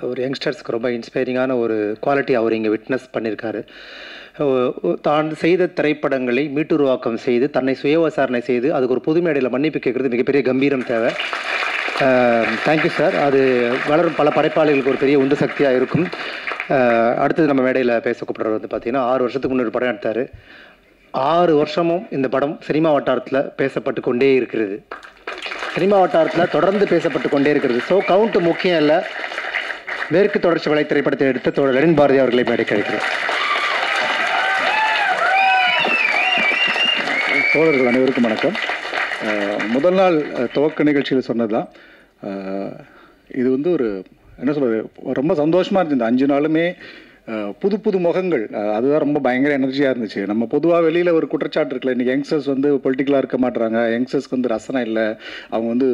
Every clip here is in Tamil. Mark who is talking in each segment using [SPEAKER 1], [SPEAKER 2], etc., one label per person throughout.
[SPEAKER 1] ஒரு யங்ஸ்டர்ஸ்க்கு ரொம்ப இன்ஸ்பைரிங்கான ஒரு குவாலிட்டி அவர் இங்கே விட்னஸ் பண்ணியிருக்காரு. தான் செய்த திரைப்படங்களை மீட்டுருவாக்கம் செய்து தன்னை சுய விசாரணை செய்து அதுக்கு ஒரு புது மேடையில் மன்னிப்பு கேட்குறது மிகப்பெரிய கம்பீரம் தேவை. Thank you sir. அது வளரும் பல படைப்பாளிகளுக்கு ஒரு பெரிய உந்து சக்தியாக இருக்கும். அடுத்தது நம்ம மேடையில் பேச கூப்பிட்றது வந்து பார்த்திங்கன்னா 6 வருஷத்துக்கு முன்னாடி படம் எடுத்தார். 6 வருஷமும் இந்த படம் சினிமா வட்டாரத்தில் பேசப்பட்டு கொண்டே இருக்கிறது. சினிமா வட்டாரத்தில் தொடர்ந்து பேசப்பட்டு கொண்டே இருக்கிறது. ஸோ கவுண்ட் முக்கியம் இல்லை. மேற்கு தொடர்ச்சி வலை திரைப்படத்தை எடுத்த தோழர் லெனின் பாரதி அவர்களை மேடை கிடைக்கிறோம்.
[SPEAKER 2] தோழர்கள் அனைவருக்கும் வணக்கம். முதல் நாள் துவக்க நிகழ்ச்சியில் சொன்னதுதான், இது வந்து ஒரு என்ன சொல்கிறது, ரொம்ப சந்தோஷமாக இருந்துச்சு. இந்த 5 நாளுமே புது புது முகங்கள், அதுதான் ரொம்ப பயங்கர எனர்ஜியாக இருந்துச்சு. நம்ம பொதுவாக வெளியில் ஒரு குற்றச்சாட்டு இருக்குல்ல, இன்றைக்கி யங்ஸ்டர்ஸ் வந்து பொலிட்டிக்கலாக இருக்க மாட்டுறாங்க, யங்ஸ்டர்ஸ்க்கு வந்து ரசனை இல்லை, அவங்க வந்து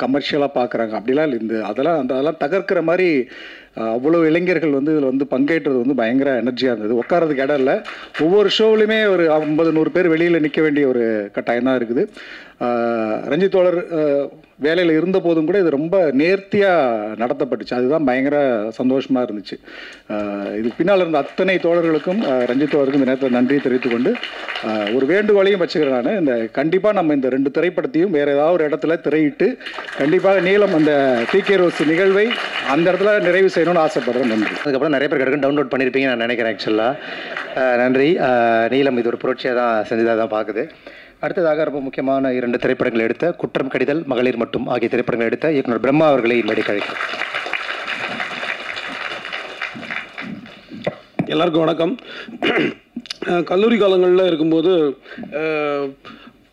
[SPEAKER 2] கமர்ஷியலாக பார்க்குறாங்க, அப்படிலாம் இல்லை. அதெல்லாம் தகர்க்கிற மாதிரி அவ்வளோ இளைஞர்கள் வந்து இதில் வந்து பங்கேற்றது வந்து பயங்கர எனர்ஜியாக இருந்தது. உட்காரதுக்கு இடம் இல்லை. ஒவ்வொரு ஷோவிலுமே ஒரு 50-100 பேர் வெளியில் நிற்க வேண்டிய ஒரு கட்டாயம் தான் இருக்குது. ரஞ்சித் தோழர் வேலையில் இருந்த போதும் கூட இது ரொம்ப நேர்த்தியாக நடத்தப்பட்டுச்சு. அதுதான் பயங்கர சந்தோஷமாக இருந்துச்சு. இதுக்கு பின்னால் இருந்த அத்தனை தோழர்களுக்கும் ரஞ்சித் தோழருக்கும் இந்த நேரத்தில் நன்றி தெரிவித்துக் கொண்டு ஒரு வேண்டுகோளையும் வச்சுக்கிறேன் நான். இந்த கண்டிப்பாக நம்ம இந்த 2 திரைப்படத்தையும் வேறு ஏதாவது ஒரு இடத்துல திரையிட்டு கண்டிப்பாக நீளம் அந்த டிகே ரோஸ் நிகழ்வை அந்த இடத்துல நிறைவு செய்யணும்னு ஆசைப்படுறேன். நன்றி.
[SPEAKER 1] அதுக்கப்புறம் நிறைய பேர் கிடக்கு டவுன்லோட் பண்ணியிருப்பீங்க நான் நினைக்கிறேன். ஆக்சுவலாக நன்றி. நீளம் இது ஒரு புரட்சியாக தான் செஞ்சதாக தான் பார்க்குது. அடுத்ததாக ரொம்ப முக்கியமான 2 திரைப்படங்கள் எடுத்த குற்றம் கடிதல், மகளிர் மட்டும் ஆகிய திரைப்படங்கள் எடுத்த இயக்குனர் பிரம்மா அவர்களை மேடை கிடைக்கும்.
[SPEAKER 3] எல்லாருக்கும் வணக்கம். கல்லூரி காலங்களில் இருக்கும்போது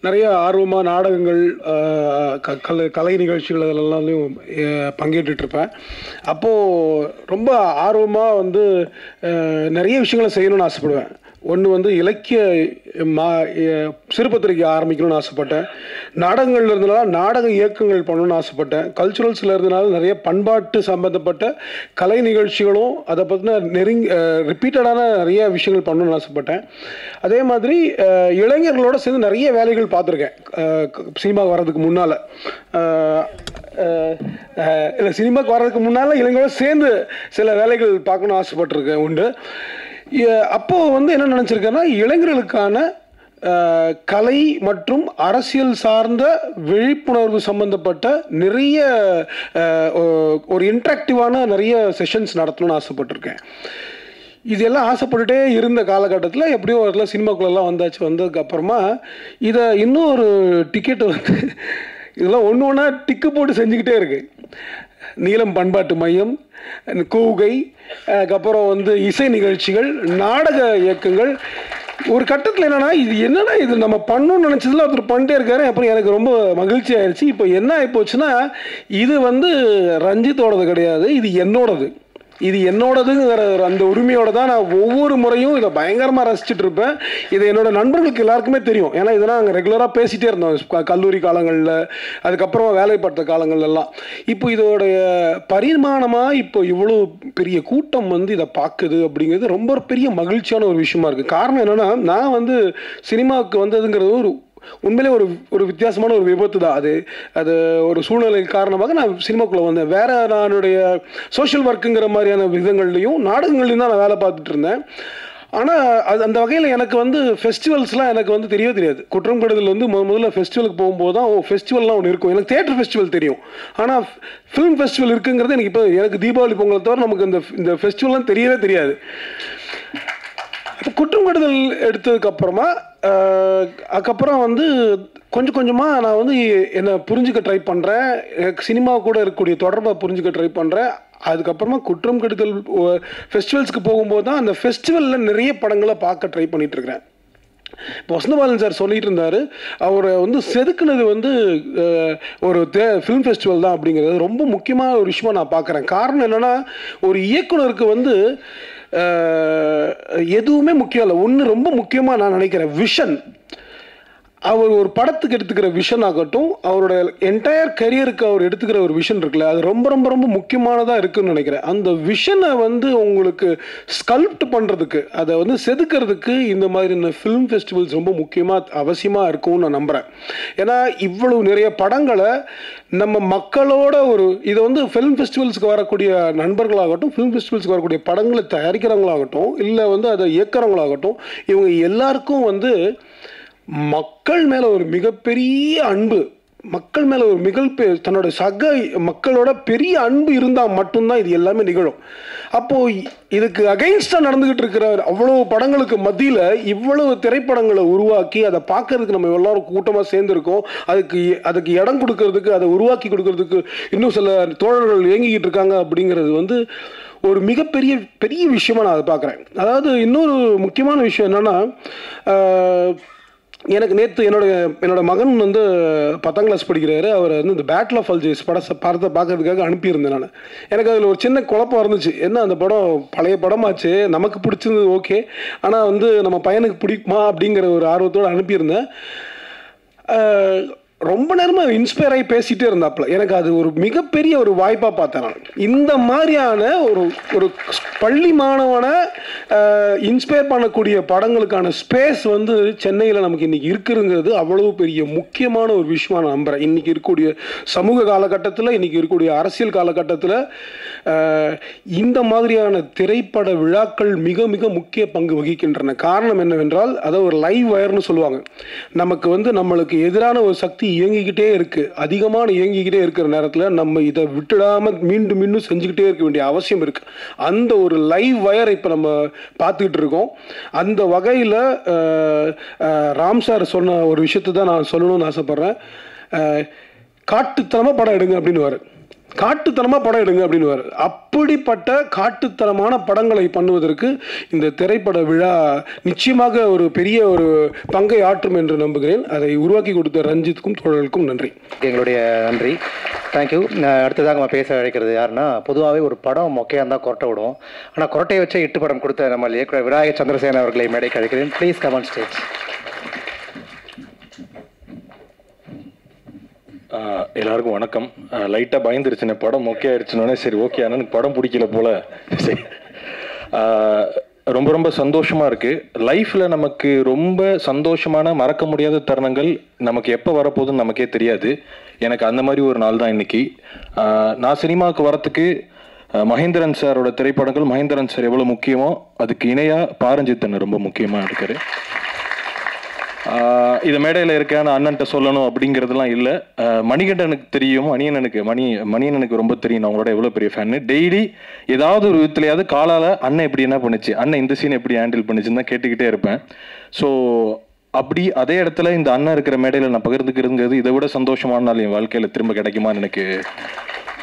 [SPEAKER 3] நிறைய ஆர்வமாக நாடகங்கள், கலை நிகழ்ச்சிகள் அதெல்லாம்லையும் பங்கேற்றுட்ருப்பேன். அப்போது ரொம்ப ஆர்வமாக வந்து நிறைய விஷயங்களை செய்யணும்னு ஆசைப்படுவேன். ஒன்று வந்து இலக்கிய சிறுபத்திரிக்கை ஆரம்பிக்கணும்னு ஆசைப்பட்டேன். நாடகங்கள் இருந்தனால நாடக இயக்கங்கள் பண்ணணும்னு ஆசைப்பட்டேன். கல்ச்சுரல்ஸில் இருந்தனால நிறைய பண்பாட்டு சம்மந்தப்பட்ட கலை நிகழ்ச்சிகளும் அதை பற்றின ரிப்பீட்டடான நிறைய விஷயங்கள் பண்ணணும்னு ஆசைப்பட்டேன். அதே மாதிரி இளைஞர்களோடு சேர்ந்து நிறைய வேலைகள் பார்த்துருக்கேன். சினிமாவுக்கு வர்றதுக்கு முன்னால் இல்லை, சினிமாவுக்கு வர்றதுக்கு முன்னால் இளைஞர்களோடு சேர்ந்து சில வேலைகள் பார்க்கணும்னு ஆசைப்பட்டிருக்கேன் உண்டு. அப்போது வந்து என்ன நினச்சிருக்கேன்னா, இளைஞர்களுக்கான கலை மற்றும் அரசியல் சார்ந்த விழிப்புணர்வு சம்பந்தப்பட்ட நிறைய ஒரு இன்ட்ராக்டிவான நிறைய செஷன்ஸ் நடத்தணும்னு ஆசைப்பட்டிருக்கேன். இதெல்லாம் ஆசைப்பட்டுட்டே இருந்த காலகட்டத்தில் எப்படியோ ஒரு சினிமாக்குள்ளெல்லாம் வந்ததுக்கப்புறமா இதை இன்னும் ஒரு டிக்கெட்டு வந்து இதெல்லாம் ஒன்று ஒன்றா டிக்கு போட்டு செஞ்சுக்கிட்டே இருக்கு. நீலம் பண்பாட்டு மையம், கூகை, அதுக்கப்புறம் வந்து இசை நிகழ்ச்சிகள், நாடக இயக்கங்கள். ஒரு கட்டத்தில் என்னன்னா இது நம்ம பண்ணணும்னு நினச்சதில் ஒருத்தர் பண்ணிட்டே இருக்காரு. அப்புறம் எனக்கு ரொம்ப மகிழ்ச்சி ஆயிடுச்சு. இப்போ என்ன ஆகிப்போச்சுன்னா, இது வந்து ரஞ்சித்தோடது கிடையாது, இது என்னோடது. இது என்னோடதுங்கிற அந்த உரிமையோடு தான் நான் ஒவ்வொரு முறையும் இதை பயங்கரமாக ரசிச்சுட்டு இருப்பேன். இது என்னோடய நண்பர்களுக்கு எல்லாருக்குமே தெரியும். ஏன்னா இதெல்லாம் நாங்கள் ரெகுலராக பேசிகிட்டே இருந்தோம் கல்லூரி காலங்களில், அதுக்கப்புறமா வேலை பார்த்த காலங்கள்லாம். இப்போ இதோடைய பரிமாணமாக இப்போ இவ்வளோ பெரிய கூட்டம் வந்து இதை பார்க்குது அப்படிங்கிறது ரொம்ப பெரிய மகிழ்ச்சியான ஒரு விஷயமா இருக்குது. காரணம் என்னென்னா, நான் வந்து சினிமாவுக்கு வந்ததுங்கிறது உண்மையிலே ஒரு வித்தியாசமான ஒரு விபத்து தான். அது ஒரு சூழ்நிலை காரணமாக நான் சினிமாக்குள்ளே வந்தேன். வேறு நானுடைய சோஷியல் ஒர்க்குங்கிற மாதிரியான விதங்கள்லையும் நாடகங்கள்லையும் தான் நான் வேலை பார்த்துட்டு இருந்தேன். ஆனால் அந்த வகையில் எனக்கு வந்து ஃபெஸ்டிவல்ஸ்லாம் எனக்கு வந்து தெரியவே தெரியாது. குற்றம் கடிதல் வந்து முதல்ல ஃபெஸ்டிவலுக்கு போகும்போது தான் ஃபெஸ்டிவல்லாம் ஒன்று இருக்கும். எனக்கு தியேட்டர் ஃபெஸ்டிவல் தெரியும், ஆனால் ஃபிலிம் ஃபெஸ்டிவல் இருக்குங்கிறது எனக்கு தீபாவளி பொங்கலை தவிர நமக்கு இந்த ஃபெஸ்டிவல்லாம் தெரியவே தெரியாது. இப்போ குற்றம் கடிதல் எடுத்ததுக்கப்புறமா அதுக்கப்புறம் வந்து கொஞ்சம் கொஞ்சமாக நான் வந்து என்னை புரிஞ்சுக்க ட்ரை பண்ணுறேன். எனக்கு சினிமா கூட இருக்கக்கூடிய தொடர்பை புரிஞ்சுக்க ட்ரை பண்ணுறேன். அதுக்கப்புறமா குற்றம் கடிதல் ஃபெஸ்டிவல்ஸ்க்கு போகும்போது தான் அந்த ஃபெஸ்டிவலில் நிறைய படங்களை பார்க்க ட்ரை பண்ணிகிட்ருக்கிறேன். இப்போ வசந்தபாலன் சார் சொல்லிட்டு இருந்தார், அவரை வந்து செதுக்குனது வந்து ஒரு ஃபிலிம் ஃபெஸ்டிவல் தான் அப்படிங்கிறது ரொம்ப முக்கியமான ஒரு விஷயமா நான் பார்க்குறேன். காரணம் என்னென்னா, ஒரு இயக்குனருக்கு வந்து எதுவுமே முக்கியம் இல்லை. ஒன்று ரொம்ப முக்கியமாக நான் நினைக்கிறேன், விஷன். அவர் ஒரு படத்துக்கு எடுத்துக்கிற விஷன் ஆகட்டும், அவரோட என்டையர் கரியருக்கு அவர் எடுத்துக்கிற ஒரு விஷன் இருக்குல்ல, அது ரொம்ப ரொம்ப ரொம்ப முக்கியமானதாக இருக்குன்னு நினைக்கிறேன். அந்த விஷனை வந்து உங்களுக்கு ஸ்கல்ப்ட் பண்ணுறதுக்கு, அதை வந்து செதுக்கிறதுக்கு இந்த மாதிரியான ஃபிலிம் ஃபெஸ்டிவல்ஸ் ரொம்ப முக்கியமாக அவசியமாக இருக்கும்னு நான் நம்புகிறேன். ஏன்னா இவ்வளவு நிறைய படங்களை நம்ம மக்களோட இதை வந்து ஃபிலிம் ஃபெஸ்டிவல்ஸ்க்கு வரக்கூடிய நண்பர்களாகட்டும், ஃபிலிம் ஃபெஸ்டிவல்ஸ்க்கு வரக்கூடிய படங்களை தயாரிக்கிறவங்களாகட்டும், இல்லை வந்து அதை இயக்கிறவங்களாகட்டும், இவங்க எல்லாருக்கும் வந்து மக்கள் மேலே ஒரு மிகப்பெரிய அன்பு, மக்கள் மேலே ஒரு தன்னோட சக மக்களோட பெரிய அன்பு இருந்தால் மட்டும்தான் இது எல்லாமே நிகழும். அப்போது இதுக்கு அகைன்ஸ்டாக நடந்துக்கிட்டு இருக்கிற அவ்வளோ படங்களுக்கு மத்தியில் இவ்வளவு திரைப்படங்களை உருவாக்கி அதை பார்க்கறதுக்கு நம்ம எல்லாரும் கூட்டமாக சேர்ந்துருக்கோம். அதுக்கு இடம் கொடுக்கறதுக்கு, அதை உருவாக்கி கொடுக்கறதுக்கு இன்னும் சில தோழர்கள் இயங்கிக்கிட்டு இருக்காங்க. அப்படிங்கிறது வந்து ஒரு பெரிய விஷயமா நான் அதை பார்க்குறேன். அதாவது இன்னொரு முக்கியமான விஷயம் என்னென்னா, எனக்கு நேற்று என்னோட மகன் வந்து 10ஆம் கிளாஸ் படிக்கிறாரு. அவர் வந்து இந்த பேட்டில் ஆஃப் அல்ஜீர்ஸ் படத்தை பார்க்கறதுக்காக அனுப்பியிருந்தேன் நான். எனக்கு அதில் ஒரு சின்ன குழப்பம் இருந்துச்சு. என்ன, அந்த படம் பழைய படமாச்சு, நமக்கு பிடிச்சது ஓகே, ஆனால் வந்து நம்ம பையனுக்கு பிடிக்குமா அப்படிங்கிற ஒரு ஆர்வத்தோடு அனுப்பியிருந்தேன். ரொம்ப நேரமாக இன்ஸ்பயர் ஆகி பேசிகிட்டே இருந்தாப்புல. எனக்கு அது ஒரு மிகப்பெரிய ஒரு வாய்ப்பாக பார்த்தேன் நான். இந்த மாதிரியான ஒரு பள்ளி மாணவனை இன்ஸ்பயர் பண்ணக்கூடிய படங்களுக்கான ஸ்பேஸ் வந்து சென்னையில் நமக்கு இன்றைக்கி இருக்குதுங்கிறது அவ்வளவு பெரிய முக்கியமான ஒரு விஷயமாக நான் நம்புகிறேன். இன்றைக்கி இருக்கக்கூடிய சமூக காலகட்டத்தில், இன்றைக்கி இருக்கக்கூடிய அரசியல் காலகட்டத்தில் இந்த மாதிரியான திரைப்பட விழாக்கள் மிக மிக முக்கிய பங்கு வகிக்கின்றன. காரணம் என்னவென்றால், அதை ஒரு லைவ் வயர்னு சொல்லுவாங்க. நமக்கு வந்து நம்மளுக்கு எதிரான ஒரு சக்தி இயங்கிக்கிட்டே இருக்கு, அதிகமான இயங்கிக்கிட்டே இருக்கிற நேரத்தில் நம்ம இதை விட்டுடாம மீண்டும் மீண்டும் செஞ்சுக்கிட்டே இருக்க வேண்டிய அவசியம் இருக்கு. அந்த ஒரு லைவ் வயர் இப்போ நம்ம பார்த்துக்கிட்டு இருக்கோம். அந்த வகையில் ராம் சார் சொன்ன ஒரு விஷயத்தை தான் நான் சொல்லணும்னு ஆசைப்படுறேன். காட்டுத்தனமாக படம் எடுங்க அப்படின்னு காட்டுத்தனமாக படம் எடுங்க அப்படின்னு. அப்படிப்பட்ட காட்டுத்தனமான படங்களை பண்ணுவதற்கு இந்த திரைப்பட விழா நிச்சயமாக ஒரு பெரிய ஒரு பங்கை ஆற்றும் என்று நம்புகிறேன். அதை உருவாக்கி கொடுத்த ரஞ்சித்துக்கும் தோழர்களுக்கும் நன்றி.
[SPEAKER 1] எங்களுடைய நன்றி, தேங்க்யூ. அடுத்ததாக நம்ம பேச அழைக்கிறது யாருன்னா, பொதுவாகவே ஒரு படம் மொக்கையாக இருந்தால் கொரட்டை விடும், ஆனால் கொரட்டையை வச்சே 8 படம் கொடுத்த நம்ம இயக்குனர் விநாயகர் சந்திரசேகரன் அவர்களை மேடைக்கு அழைக்கிறேன். Please come on stage.
[SPEAKER 4] எல்லாருக்கும் வணக்கம். லைட்டாக பயந்துருச்சுன்னு, படம் மொக்கே ஆயிடுச்சுனோடனே சரி ஓகே, ஆனால் எனக்கு படம் பிடிக்கல போல். சரி, ரொம்ப ரொம்ப சந்தோஷமாக இருக்குது. லைஃப்பில் நமக்கு ரொம்ப சந்தோஷமான மறக்க முடியாத தருணங்கள் நமக்கு எப்போ வரப்போகுதுன்னு நமக்கே தெரியாது. எனக்கு அந்த மாதிரி ஒரு நாள் தான் இன்றைக்கி. நான் சினிமாவுக்கு வரத்துக்கு மகேந்திரன் சாரோட திரைப்படங்கள், மகேந்திரன் சார் எவ்வளோ முக்கியமோ அதுக்கு இணையாக பாரஞ்சித்தன் ரொம்ப முக்கியமாக இருக்காரு. இது மேடையில் இருக்கான அண்ணன்ட்ட சொல்லணும் அப்படிங்கிறதுலாம் இல்லை. மணிகண்டனுக்கு தெரியும், மணியனனுக்கு ரொம்ப தெரியும், அவங்களோட எவ்வளோ பெரிய ஃபேன்னு. டெய்லி ஏதாவது ஒரு விதத்துலையாவது காலால் அண்ணன் எப்படி என்ன பண்ணுச்சு, அண்ணன் இந்த சீன் எப்படி ஹேண்டில் பண்ணுச்சுன்னு தான் கேட்டுக்கிட்டே இருப்பேன். ஸோ அப்படி அதே இடத்துல இந்த அண்ணன் இருக்கிற மேடையில் நான் பகிர்ந்துக்கிறதுங்கிறது இதை விட சந்தோஷமான நாள் என் வாழ்க்கையில் திரும்ப கிடைக்குமான்னு எனக்கு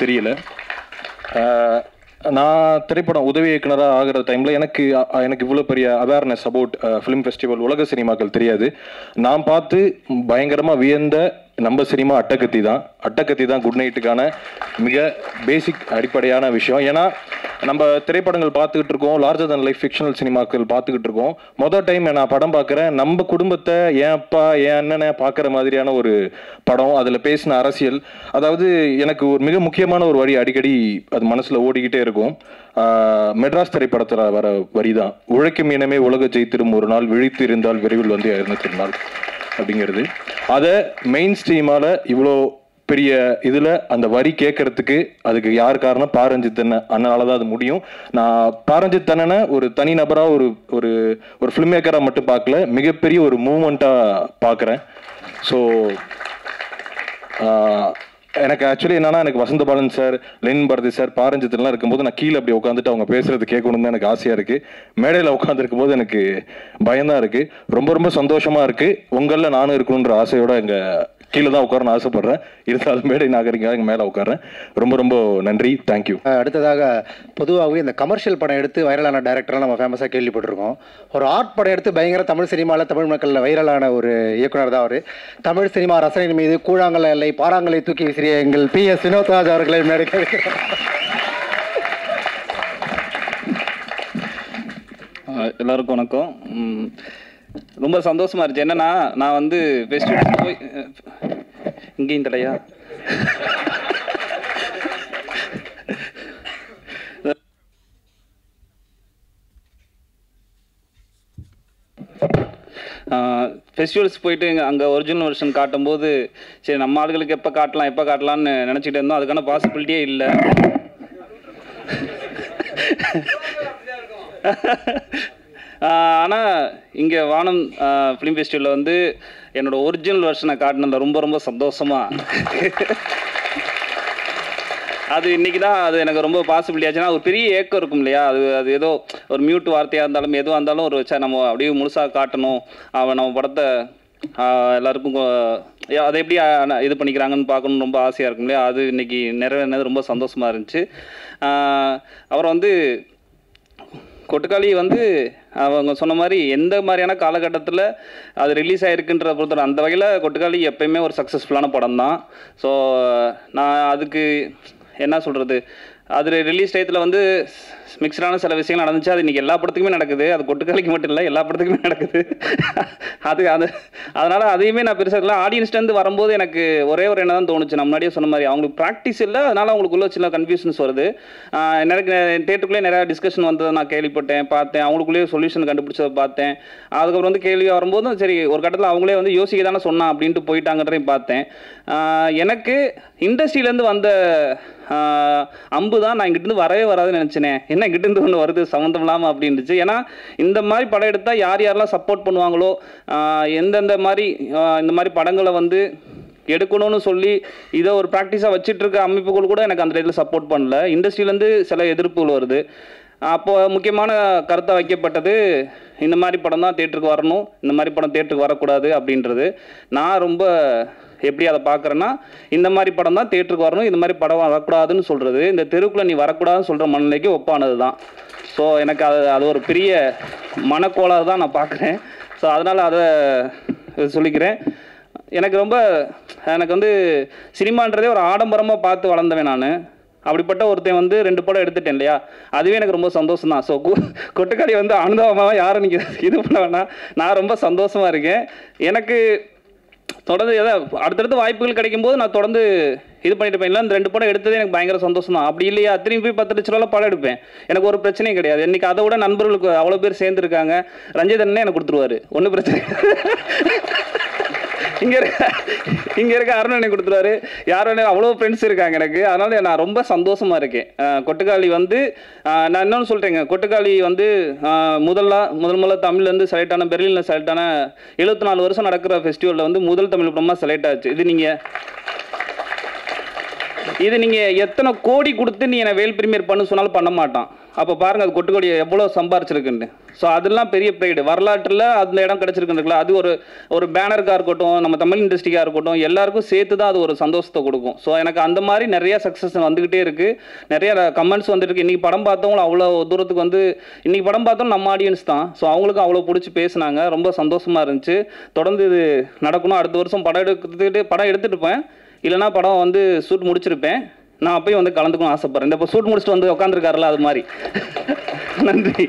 [SPEAKER 4] தெரியல. நான் திரைப்படம் உதவி இயக்குனராக ஆகிற டைமில் எனக்கு இவ்வளோ பெரிய அவேர்னஸ் அபவுட் ஃபிலிம் ஃபெஸ்டிவல், உலக சினிமாக்கள் தெரியாது. நான் பார்த்து பயங்கரமாக வியந்த நம்ம சினிமா அட்டகத்தி தான் குட் நைட்டுக்கான மிக பேசிக் அடிப்படையான விஷயம். ஏன்னா நம்ம திரைப்படங்கள் பார்த்துக்கிட்டு இருக்கோம், லார்ஜர் தன் லைஃப் ஃபிக்ஷனல் சினிமாக்கள் பார்த்துக்கிட்டு இருக்கோம். மொதல் டைம் நான் படம் பார்க்குறேன், நம்ம குடும்பத்தை என் அப்பா என் அண்ணனை பார்க்குற மாதிரியான ஒரு படம். அதில் பேசின அரசியல், அதாவது எனக்கு ஒரு மிக முக்கியமான ஒரு வரி அடிக்கடி அது மனசில் ஓடிக்கிட்டே இருக்கும். மெட்ராஸ் திரைப்படத்தில் வர வரி தான், உழைக்கும் இனமே உலக ஜெயித்திரும் ஒரு நாள், விழித்து இருந்தால் விரைவில் வந்து திருநாள் அப்படிங்கிறது. அதை மெயின் ஸ்ட்ரீமால் இவ்வளோ பெரிய இதில் அந்த வரி கேட்கறதுக்கு அதுக்கு யார் காரணம்? பாரஞ்சித் அண்ணனால தான் அது முடியும். நான் பாரஞ்சித் அண்ணனை ஒரு தனி நபராக ஒரு ஃபிலிம் மேக்கராக மட்டும் பார்க்கல, மிகப்பெரிய ஒரு மூமெண்ட்டாக பார்க்குறேன். ஸோ எனக்கு ஆக்சுவலி என்னன்னா, எனக்கு வசந்த பாலன் சார், லெனின் பாரதி சார், பாரஞ்சித்லாம் இருக்கும்போது நான் கீழே அப்படி உட்காந்துட்டு அவங்க பேசுறது கேட்கணும்னு எனக்கு ஆசையாக இருக்குது. மேடையில் உட்காந்துருக்கும் போது எனக்கு பயம்தான் இருக்குது. ரொம்ப ரொம்ப சந்தோஷமாக இருக்குது. உங்களில் நானும் இருக்கணுன்ற ஆசையோட எங்கள் கீழே தான் உட்காரன்னு ஆசைப்படுறேன். இருந்தாலும் மேடை நாகரிகா இங்கே மேலே உட்காரேன். ரொம்ப ரொம்ப நன்றி, தேங்க்யூ.
[SPEAKER 1] அடுத்ததாக பொதுவாகவே இந்த கமர்ஷியல் படம் எடுத்து வைரலான டைரக்டர்லாம் நம்ம ஃபேமஸாக கேள்விப்பட்டிருக்கோம். ஒரு ஆர்ட் படம் எடுத்து பயங்கர தமிழ் சினிமாவில் தமிழ் மக்களில் வைரலான ஒரு இயக்குனர் தான் அவர். தமிழ் சினிமா ரசனையின் மீது கூழாங்கல் இல்லை பாறாங்கலை தூக்கி விசிறிய எங்கள் PS வினோத்ராஜ் அவர்களை மேடைக்கு
[SPEAKER 5] எல்லாருக்கும் வணக்கம். ரொம்ப சந்தோஷமா இருந்துச்சு. என்னன்னா நான் வந்து ஃபெஸ்டிவல் போய் இங்கேயும் தலையா ஃபெஸ்டிவல்ஸ் போயிட்டு அங்கே ஒரிஜினல் வெர்ஷன் காட்டும்போது சரி நம்ம ஆளுகளுக்கு எப்போ காட்டலாம்னு நினச்சிட்டு இருந்தோம். அதுக்கான பாசிபிலிட்டியே இல்லை. ஆனால் இங்கே வானம் ஃபிலிம் ஃபெஸ்டிவலில் வந்து என்னோடய ஒரிஜினல் வெர்ஷனை காட்டினதில் ரொம்ப ரொம்ப சந்தோஷமாக அது இன்றைக்கி தான் அது எனக்கு ரொம்ப பாசிபிலிட்டி ஆச்சுன்னா ஒரு பெரிய ஏக்கம் இருக்கும் இல்லையா, அது ஏதோ ஒரு மியூட் வார்த்தையாக இருந்தாலும் எதுவாக இருந்தாலும் ஒரு வச்சா நம்ம அப்படியே முழுசாக காட்டணும், அவன் நம்ம படத்தை எல்லாருக்கும் அதை எப்படி இது பண்ணிக்கிறாங்கன்னு பார்க்கணுன்னு ரொம்ப ஆசையாக இருக்கும் இல்லையா. அது இன்றைக்கி நிறைவேறினது ரொம்ப சந்தோஷமாக இருந்துச்சு. அப்புறம் வந்து கொட்டுக்காளி வந்து அவங்க சொன்ன மாதிரி எந்த மாதிரியான காலகட்டத்தில் அது ரிலீஸ் ஆகிருக்குன்ற பொறுத்தவரை அந்த வகையில் கொட்டுக்காளி எப்பயுமே ஒரு சக்ஸஸ்ஃபுல்லான படம் தான். ஸோ நான் அதுக்கு என்ன சொல்கிறது, அது ரிலீஸ் டயத்தில் வந்து மிக்சடான சில விஷயங்கள் நடந்துச்சு. அது இன்றைக்கி எல்லா படத்துக்குமே நடக்குது. அது கொட்டுக்காளிக்கு மட்டும் இல்லை, எல்லா படத்துக்குமே நடக்குது. அதனால் அதையுமே நான் பெருசாக இல்லை. ஆடியன்ஸ்லேருந்து வரும்போது எனக்கு ஒரே ஒரு என்ன தான் தோணுச்சு, நான் முன்னாடியே சொன்ன மாதிரி அவங்களுக்கு ப்ராக்டிஸ் இல்லை, அதனால் அவங்களுக்குள்ள சின்ன கன்ஃபியூஷன்ஸ் வருது. எனக்கு தேட்டருக்குள்ளே நிறையா டிஸ்கஷன் வந்ததை நான் கேள்விப்பட்டேன், பார்த்தேன். அவங்களுக்குள்ளேயே சொல்யூஷன் கண்டுபிடிச்சதை பார்த்தேன். அதுக்கப்புறம் வந்து கேள்வியாக வரும்போதும் சரி ஒரு கட்டத்தில் அவங்களே வந்து யோசிக்க தானே சொன்னான் அப்படின்ட்டு போயிட்டாங்கன்றதையும் பார்த்தேன். எனக்கு இண்டஸ்ட்ரியிலேருந்து வந்த அம்பு தான் நான் இங்கிட்டிருந்து வரவே வராதுன்னு நினச்சினேன். என்ன இங்கிட்டிருந்து ஒன்று வருது சம்மந்தம் இல்லாமல் அப்படின்னுச்சு. ஏன்னா இந்த மாதிரி படம் எடுத்தால் யாரெல்லாம் சப்போர்ட் பண்ணுவாங்களோ, எந்தெந்த மாதிரி இந்த மாதிரி படங்களை வந்து எடுக்கணும்னு சொல்லி இதை ஒரு ப்ராக்டிஸாக வச்சுட்டு இருக்க அமைப்புகள் கூட எனக்கு அந்த இடத்துல சப்போர்ட் பண்ணல. இண்டஸ்ட்ரியிலேருந்து சில எதிர்ப்புகள் வருது. அப்போது முக்கியமான கருத்தை வைக்கப்பட்டது இந்த மாதிரி படம் தான் தேட்டருக்கு வரணும், இந்த மாதிரி படம் தேட்டருக்கு வரக்கூடாது அப்படின்றது. நான் ரொம்ப எப்படி அதை பார்க்குறேன்னா, இந்த மாதிரி படம் தான் தேட்டருக்கு வரணும், இந்த மாதிரி படம் வரக்கூடாதுன்னு சொல்கிறது, இந்த தெருவுக்குள்ளே நீ வரக்கூடாதுன்னு சொல்கிற மனநிலைக்கு ஒப்பானது தான். ஸோ எனக்கு அது ஒரு பெரிய மனக்கோளாக தான் நான் பார்க்குறேன். ஸோ அதனால் அதை சொல்லிக்கிறேன். எனக்கு வந்து சினிமான்றதே ஒரு ஆடம்பரமாக பார்த்து வளர்ந்தவன் நான். அப்படிப்பட்ட ஒருத்தன் வந்து 2 படம் எடுத்துட்டேன் இல்லையா, அதுவே எனக்கு ரொம்ப சந்தோஷம் தான். ஸோ கொட்டுக்காளி வந்து அனுபவமாக யாரும் நீங்கள் இது பண்ண வேணாம், நான் ரொம்ப சந்தோஷமாக இருக்கேன். எனக்கு தொடர்ந்து அடுத்தடுத்து வாய்ப்புகள் கிடைக்கும்போது நான் தொடர்ந்து இது பண்ணிட்டு போயிடலாம். இந்த 2 படம் எடுத்ததே எனக்கு பயங்கர சந்தோஷம் தான். அப்படி இல்லையா திரும்பி போய் 10 லட்ச ரூபாய் படம் எடுப்பேன், எனக்கு ஒரு பிரச்சனையும் கிடையாது. இன்றைக்கி அதை விட நண்பர்களுக்கு அவ்வளோ பேர் சேர்ந்துருக்காங்க. ரஞ்சிதண்ணே எனக்கு கொடுத்துருவாரு, ஒன்றும் பிரச்சனை. இங்கே இருக்க அருணனை கொடுத்துருவாரு, யாரும் அவ்வளோ ஃப்ரெண்ட்ஸ் இருக்காங்க எனக்கு. அதனால நான் ரொம்ப சந்தோஷமாக இருக்கேன். கொட்டுக்காளி வந்து நான் இன்னொன்று சொல்கிறேங்க, கொட்டுக்காளி வந்து முதல்ல தமிழ்லேருந்து செலக்ட் ஆன, பெர்லினில் செலக்ட் ஆன 74 வருஷம் நடக்கிற ஃபெஸ்டிவலில் வந்து முதல் தமிழ் படமாக செலக்ட் ஆச்சு. இது நீங்கள் எத்தனை கோடி கொடுத்து நீ என்னை வேல் ப்ரீமியர் பண்ண சொன்னாலும் பண்ண மாட்டான். அப்போ பாருங்கள் அது கொட்டுக்கோடி எவ்வளோ சம்பாரிச்சிருக்குன்னு. ஸோ அதெல்லாம் பெரிய ப்ரைடு. வரலாற்றில் அந்த இடம் கிடச்சிருக்குன்றதுல அது ஒரு பேனருக்காக இருக்கட்டும், நம்ம தமிழ் இண்டஸ்ட்ரிக்காக இருக்கட்டும், எல்லாருக்கும் சேர்த்து தான் அது ஒரு சந்தோஷத்தை கொடுக்கும். ஸோ எனக்கு அந்த மாதிரி நிறைய சக்ஸஸ் வந்துக்கிட்டே இருக்குது, நிறைய கமெண்ட்ஸ் வந்துட்டு இருக்கு. இன்றைக்கி படம் பார்த்தவங்களும் அவ்வளோ தூரத்துக்கு வந்து இன்றைக்கி படம் பார்த்தோம் நம்ம ஆடியன்ஸ் தான். ஸோ அவங்களுக்கும் அவ்வளோ பிடிச்சி பேசுனாங்க, ரொம்ப சந்தோஷமாக இருந்துச்சு. தொடர்ந்து இது நடக்கணும். அடுத்த வருஷம் படம் எடுத்துகிட்டு இருப்பேன், இல்லைனா படம் வந்து ஷூட் முடிச்சிருப்பேன். நான் அப்பயும் வந்து கலந்துக்கணும்னு ஆசைப்பட்றேன். இந்த இப்போ ஷூட் முடிச்சுட்டு வந்து உட்காந்துருக்காருல அது மாதிரி. நன்றி.